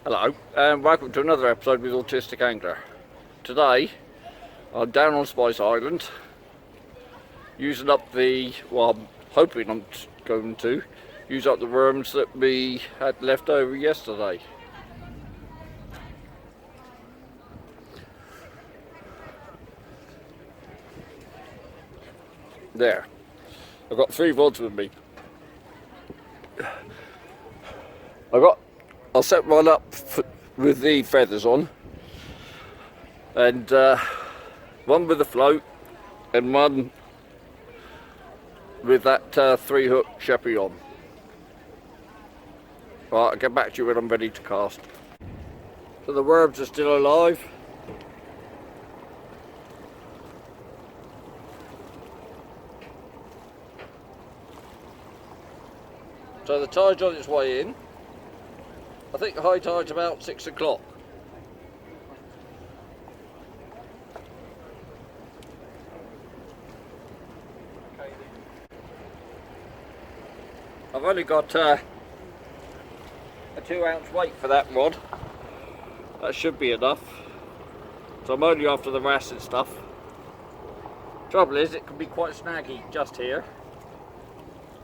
Hello, and welcome to another episode with Autistic Angler. Today, I'm down on Spice Island, using up I'm hoping I'm going to use up the worms that we had left over yesterday. There, I've got 3 rods with me. I'll set one up with the feathers on, and one with the float, and one with that 3-hook sheppy on. Right, I'll get back to you when I'm ready to cast. So the worms are still alive. So the tide's on its way in. I think the high tide's about 6 o'clock. I've only got a 2-ounce weight for that rod. That should be enough. So I'm only after the wrasse and stuff. Trouble is, it can be quite snaggy just here.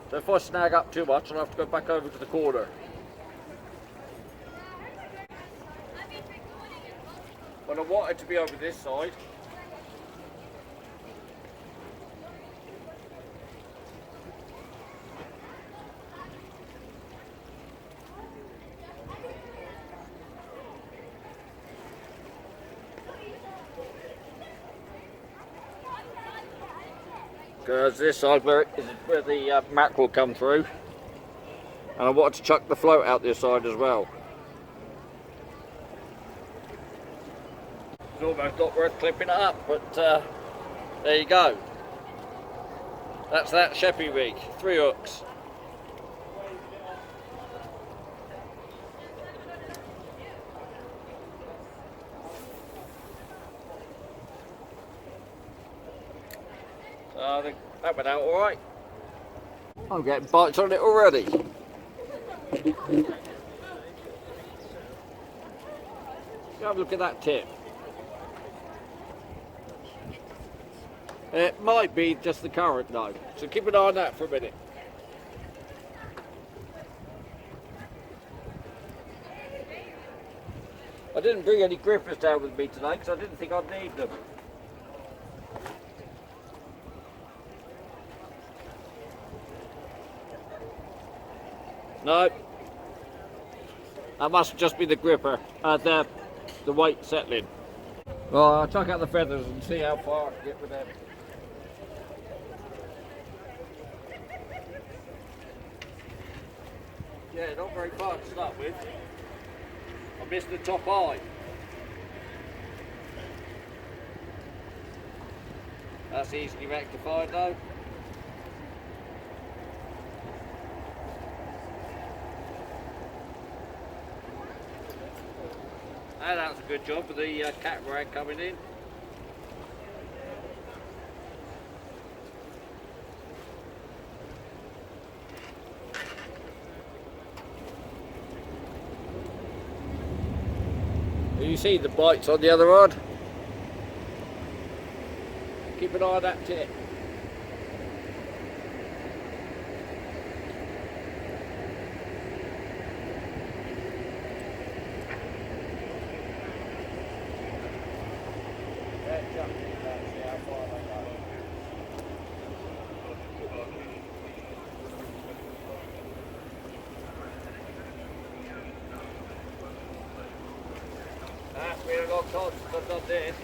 So if I snag up too much, I'll have to go back over to the corner. But I want it to be over this side. Because this side is where the mackerel come through. And I wanted to chuck the float out this side as well. It's almost not worth clipping it up, but there you go. That's that sheppy rig, 3 hooks. So I think that went out alright. I'm getting bites on it already. Have a look at that tip. It might be just the current though, so keep an eye on that for a minute. I didn't bring any grippers down with me today because I didn't think I'd need them. No, that must just be the gripper, the weight settling. Well, I'll chuck out the feathers and see how far I can get with them. Yeah, not very far to start with. I missed the top eye. That's easily rectified though. And that was a good job for the catamaran coming in. You see the bites on the other rod? Keep an eye on that tip. That's been a long time since I've done this.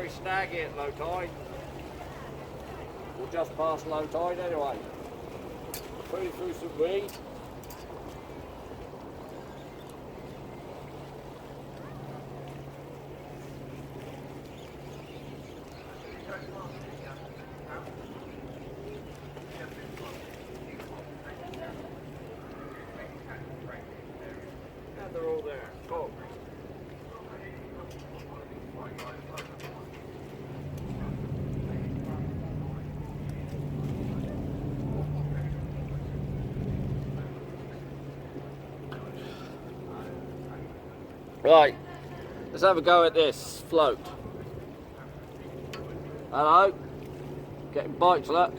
very snaggy at low tide. We'll just past low tide anyway. Putting through some weed. And they're all there. Cool. Right, let's have a go at this float. Hello, getting bites, look.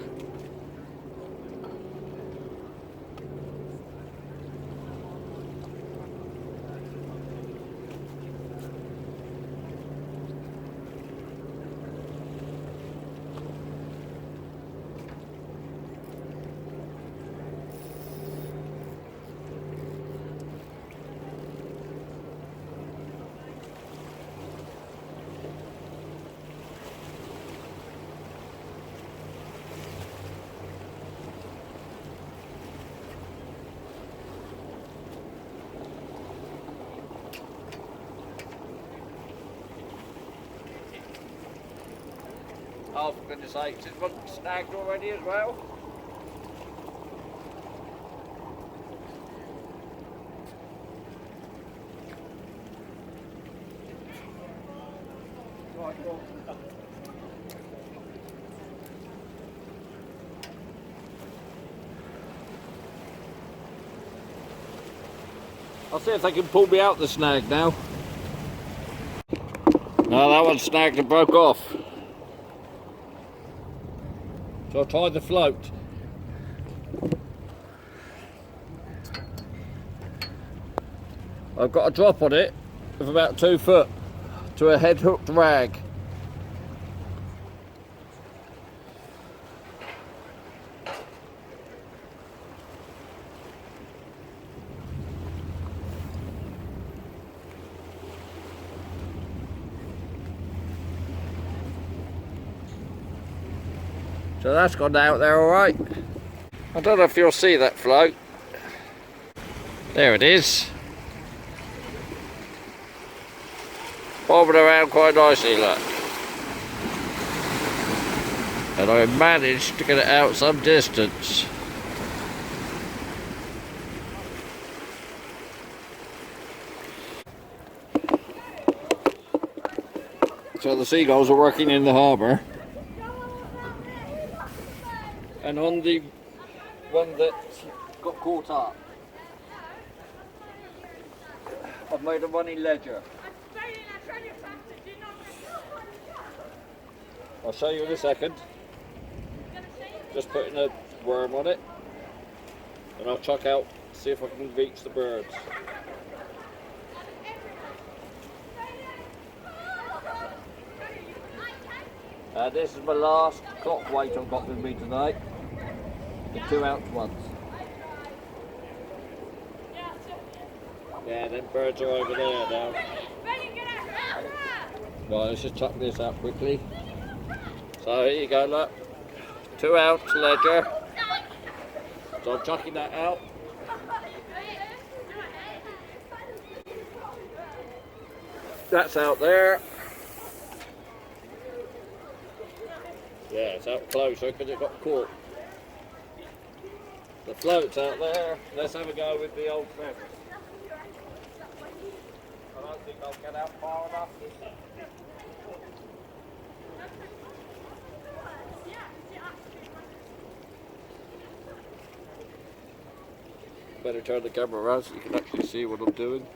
Oh, for goodness sakes, is one snagged already as well? Right, well. I'll see if they can pull me out the snag now. No, that one snagged and broke off. So I'll try the float. I've got a drop on it of about 2 foot to a head hooked rag. So that's gone out there all right. I don't know if you'll see that float. There it is. Bobbing around quite nicely, look. And I managed to get it out some distance. So the seagulls are working in the harbour. And on the one that got caught up, I've made a running ledger. I'll show you in a second. Just putting a worm on it, and I'll chuck out, see if I can reach the birds. This is my last clock weight I've got with me today. The 2 ounce ones. Yeah, them birds are over there now. Right, let's just chuck this out quickly. So here you go, look. 2 ounce ledger. So I'm chucking that out. That's out there. Yeah, it's out closer because it got caught. The float's out there. Let's have a go with the old feathers. I don't think I'll get out far enough. Better turn the camera around so you can actually see what I'm doing.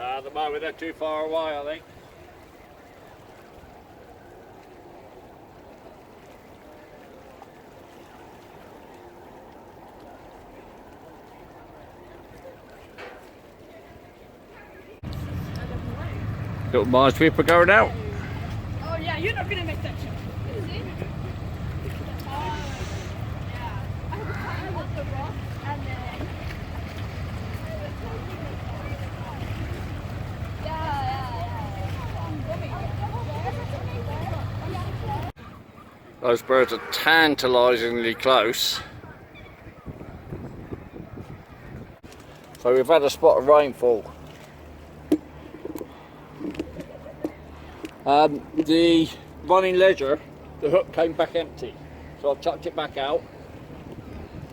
At the moment they're too far away, I think. Little minesweeper going out. Oh yeah, you're not gonna make that jump. Is it? Yeah. I want the rock and then. Those birds are tantalisingly close. So we've had a spot of rainfall. The running ledger, the hook came back empty. So I chucked it back out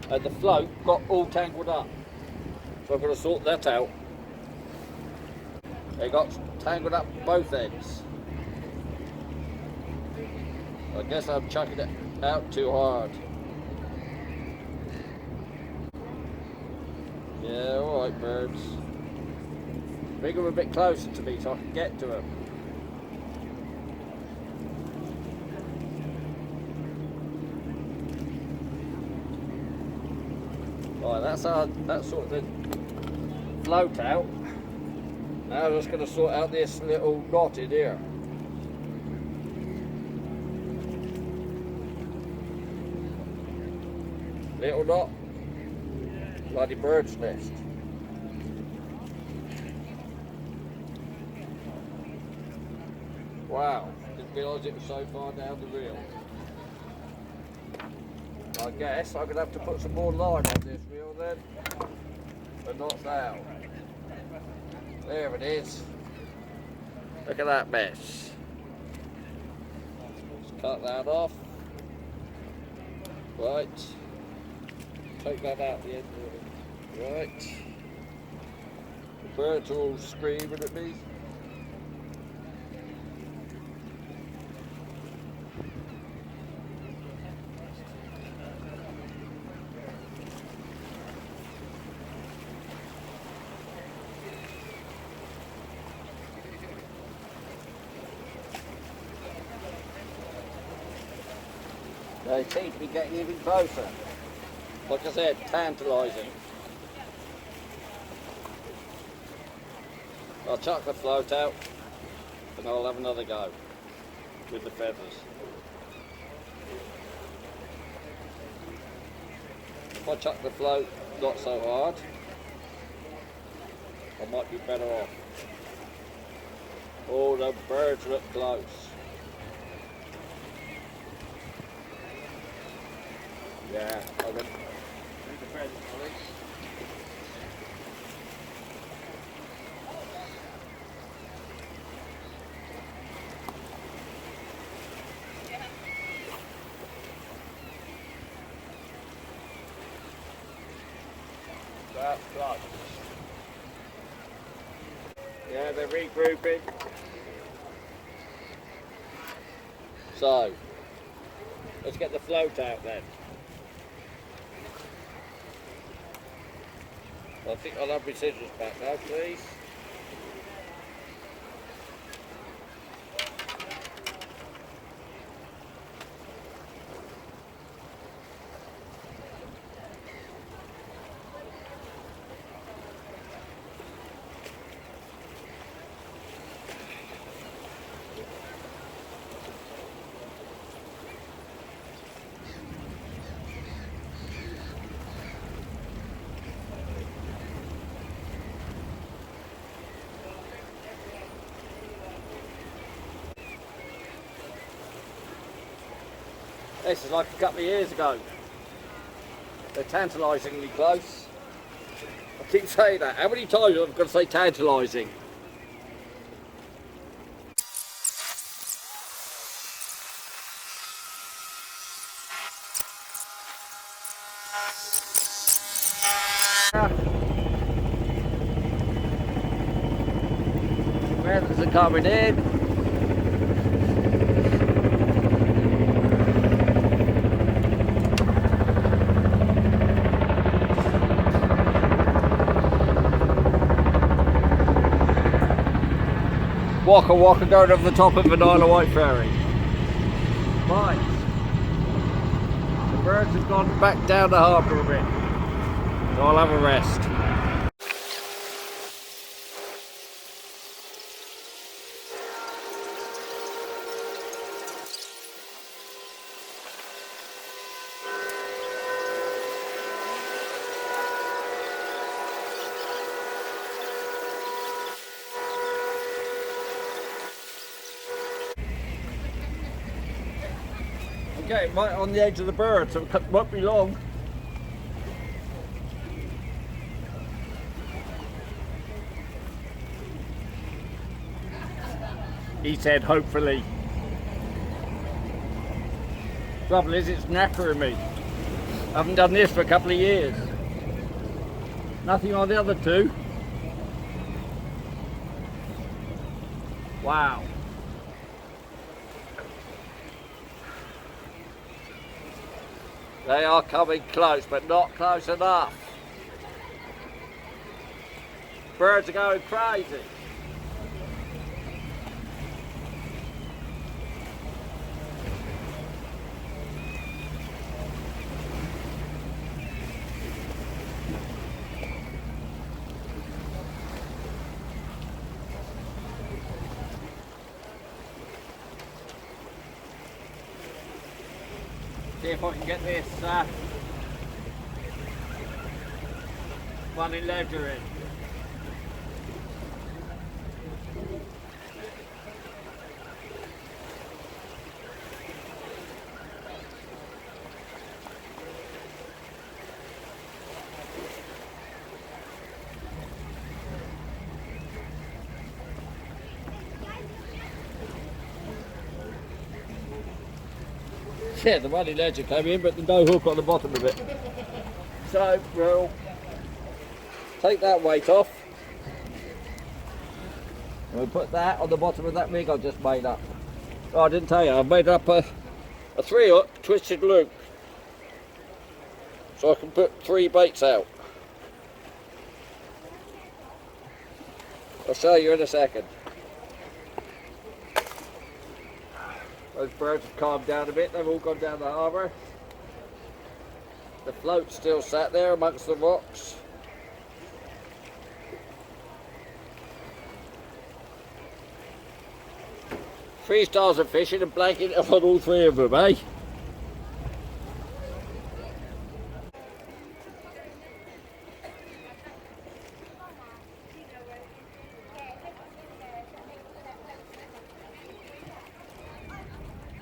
and the float got all tangled up. So I've got to sort that out. It got tangled up both ends. I guess I'm chucking it out too hard. Yeah, alright birds. Bring them a bit closer to me so I can get to them. Right, that's sort of the float out. Now I'm just going to sort out this little knot in here. Little knot. Bloody bird's nest. Wow, didn't realise it was so far down the reel. I guess I'm going to have to put some more line on this reel then. But not now. There it is. Look at that mess. Let's cut that off. Right. Take that out the end of it. Right. The birds are all screaming at me. They seem to be getting even closer. Like I said, tantalising. I'll chuck the float out and I'll have another go with the feathers. If I chuck the float not so hard, I might be better off. Oh, the birds look close. Yeah, I'll get the feathers, Ollie. That's close. Yeah, they're regrouping. So, let's get the float out then. I think I'll have my scissors back now, please. This is like a couple of years ago. They're tantalisingly close. I keep saying that. How many times have I got to say tantalising? Feathers are coming in. Walker going over the top of an Isle of Wight ferry. Right. The birds have gone back down the harbour a bit. So I'll have a rest. I'm getting right on the edge of the bird, so it won't be long. He said, hopefully. Trouble is, it's knackering me. I haven't done this for a couple of years. Nothing on the other two. Wow. They are coming close, but not close enough. Birds are going crazy. See if I can get this one in ledger in. Yeah, the money ledger came in, but the no hook on the bottom of it. So we'll take that weight off. And we'll put that on the bottom of that rig I just made up. Oh, I didn't tell you, I've made up a 3-hook twisted loop. So I can put 3 baits out. I'll show you in a second. Those birds have calmed down a bit, they've all gone down the harbour. The float's still sat there amongst the rocks. Three stars of fishing and blanket on all 3 of them, eh?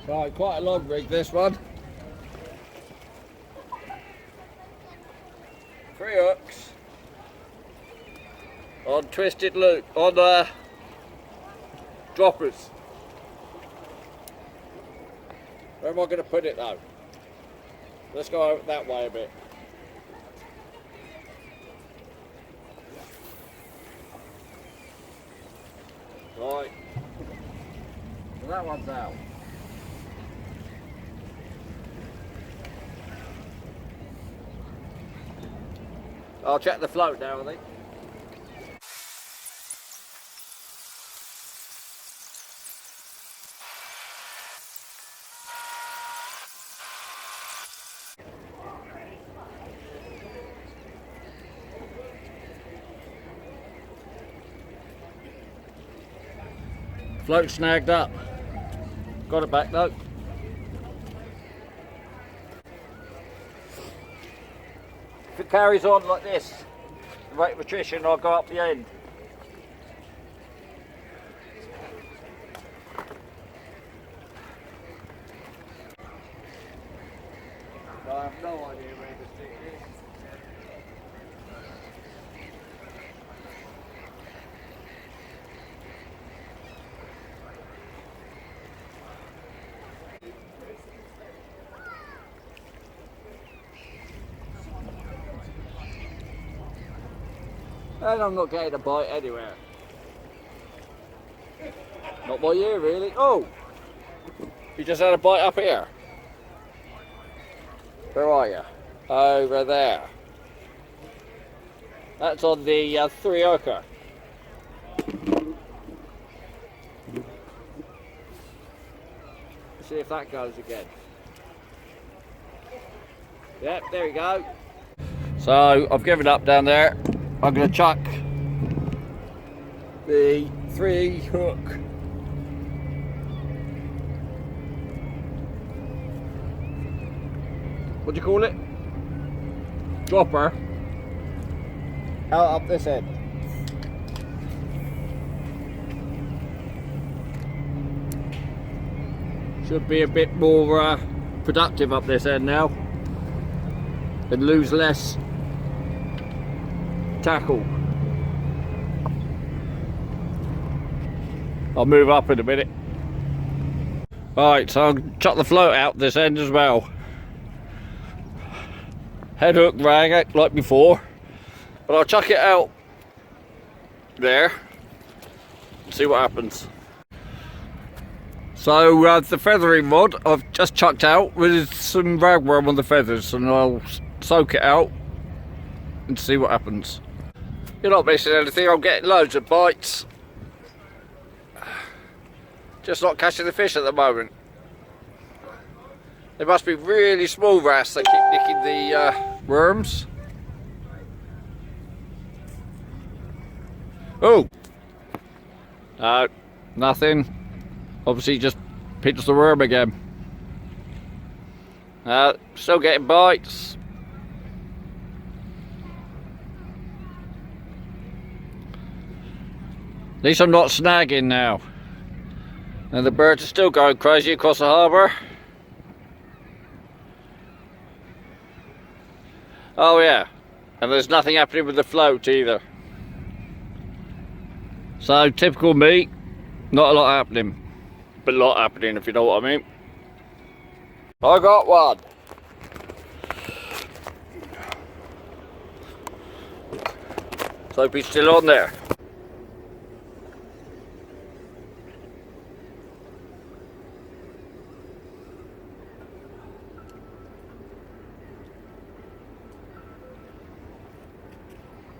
Right, quite a long rig this one. 3 hooks on twisted loop, on droppers. Where am I going to put it though? Let's go over that way a bit. Right, so that one's out. I'll check the float now, I think. Float snagged up. Got it back though. If it carries on like this, the rate of attrition, I'll go up the end. I have no idea where the stick is. And I'm not getting a bite anywhere. Not by you, really. Oh! You just had a bite up here. Where are you? Over there. That's on the 3-hooker. See if that goes again. Yep, there we go. So I've given up down there. I'm going to chuck the 3-hook what do you call it? Dropper out up this end. Should be a bit more productive up this end now and lose less tackle. I'll move up in a minute. Right, so I'll chuck the float out this end as well. Head hook rag like before, but I'll chuck it out there and see what happens. So the feathering rod I've just chucked out with some ragworm on the feathers, and I'll soak it out and see what happens. You're not missing anything. I'm getting loads of bites, just not catching the fish at the moment. They must be really small wrasse that keep nicking the worms. Oh! No, nothing. Obviously just pinched the worm again. Still getting bites. At least I'm not snagging now. And the birds are still going crazy across the harbour. Oh yeah, and there's nothing happening with the float either. So typical me, not a lot happening, but a lot happening if you know what I mean. I got one. So hope he's still on there.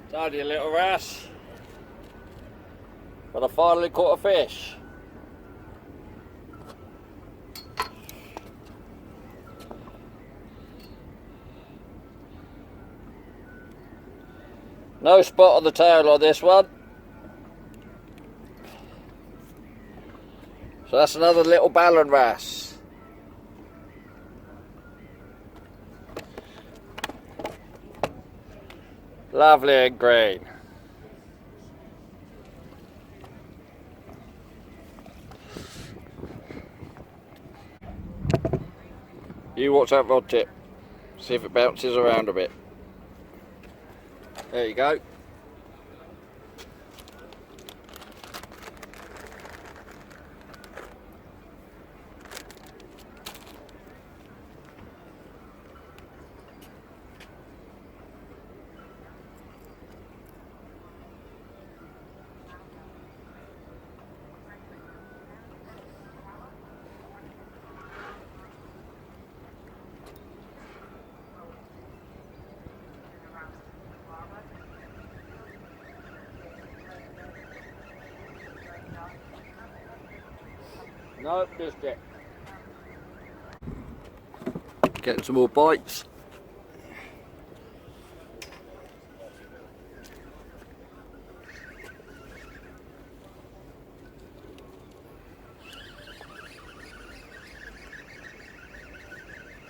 It's only a little wrasse, but I finally caught a fish. No spot on the tail on this one. So that's another little ballan wrasse. Lovely and green. You watch that rod tip. See if it bounces around a bit. There you go. No, missed it. Getting some more bites.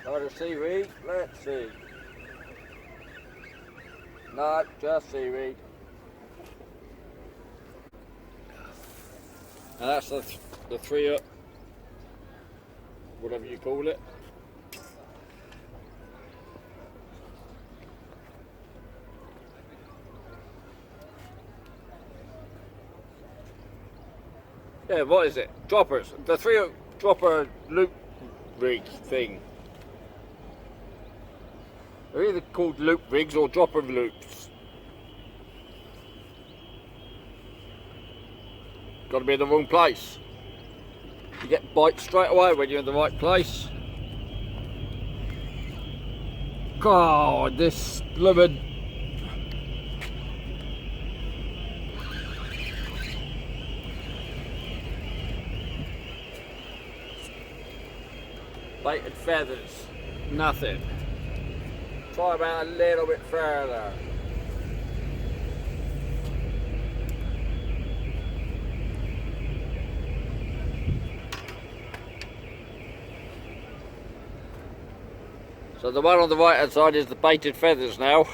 Got a seaweed, let's see. No, just seaweed. And that's the three up. Whatever you call it. Yeah, what is it? Droppers. The three dropper loop rig thing. They're either called loop rigs or dropper loops. Got to be in the wrong place. You get bites straight away when you're in the right place. God, this blooming baited feathers, nothing. Try about a little bit further. So the one on the right hand side is the baited feathers now.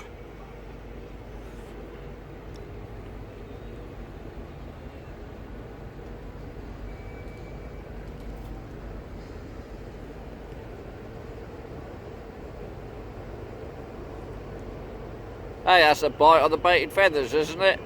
Hey, that's a bite on the baited feathers, isn't it?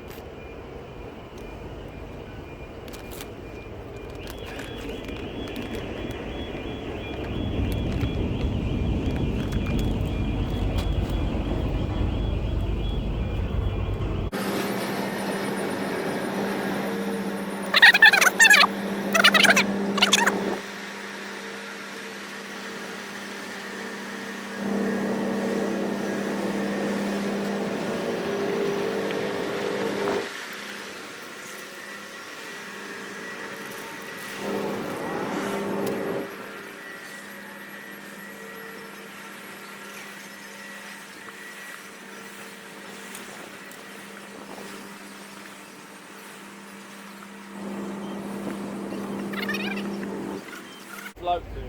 Float to.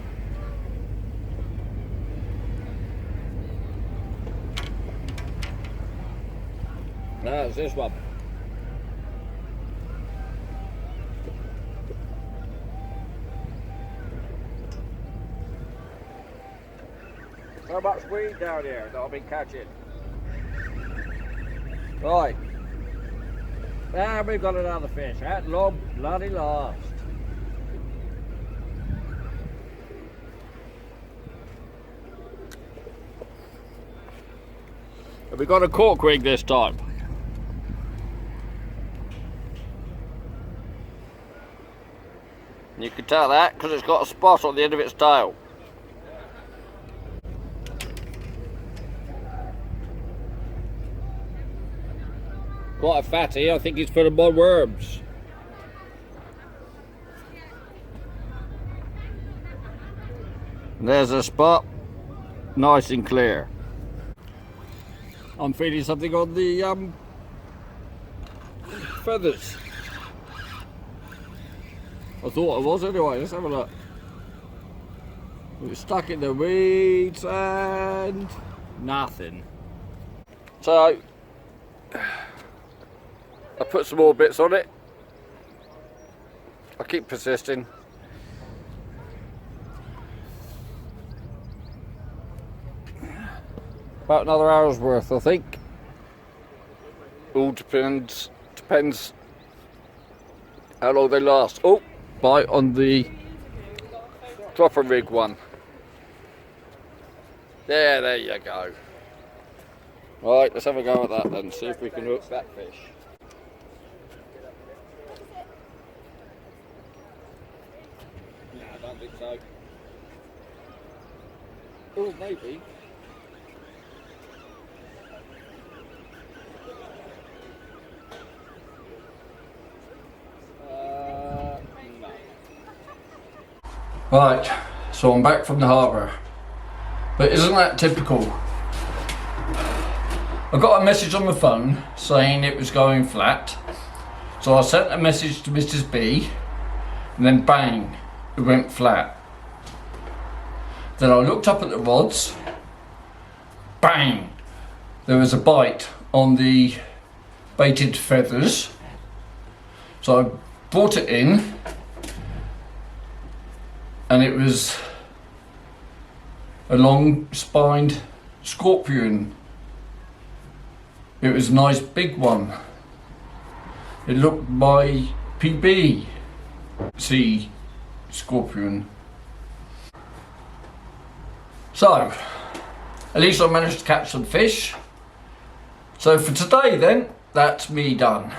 No, it's this one. So much weed down here that I've been catching. Right. Now we've got another fish. At long bloody last. And we got a cork rig this time. You can tell that because it's got a spot on the end of its tail. Quite a fatty, I think he's full of my worms. And there's a spot, nice and clear. I'm feeling something on the feathers. I thought it was anyway, let's have a look. It's stuck in the weeds and nothing. So, I put some more bits on it. I keep persisting. About another hour's worth, I think. All depends how long they last. Oh, bite on the dropper rig one. There you go. Right, let's have a go at that then, see if we can hook that fish. No, I don't think so. Oh, maybe. No. Right, so I'm back from the harbour. But isn't that typical? I got a message on my phone saying it was going flat. So I sent a message to Mrs. B, and then bang, it went flat. Then I looked up at the rods, bang, there was a bite on the baited feathers. So I brought it in, and it was a long spined scorpion. It was a nice big one. It looked my PB sea scorpion. So, at least I managed to catch some fish. So for today then, that's me done.